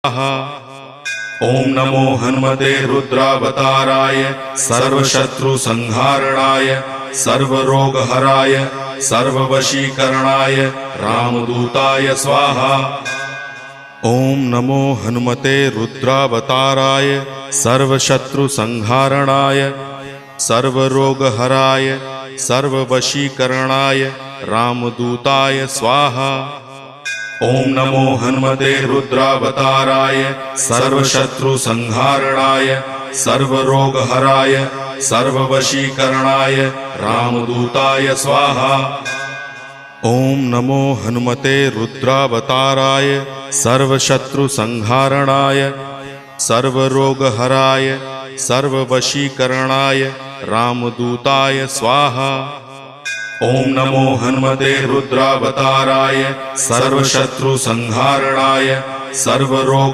ओम नमो हनुमते रुद्रावताराय सर्वशत्रुसंहारणाय सर्वरोगहराय सर्ववशीकरणाय रामदूताय स्वाहा। ओम नमो हनुमते रुद्रावताराय सर्वशत्रुसंहारणाय सर्वरोगहराय सर्ववशीकरणाय रामदूताय स्वाहा। ओम नमो हनुमते रुद्रावताराय सर्वशत्रुसंहारणाय सर्वरोगहराय सर्ववशीकरणाय रामदूताय स्वाहा। ओम नमो हनुमते रुद्रावताराय सर्वशत्रुसंहारणाय सर्वरोगहराय सर्ववशीकरणाय रामदूताय स्वाहा। ओम नमो हनुमते रुद्रावताराय सर्वशत्रुसंहारणाय सर्वरोग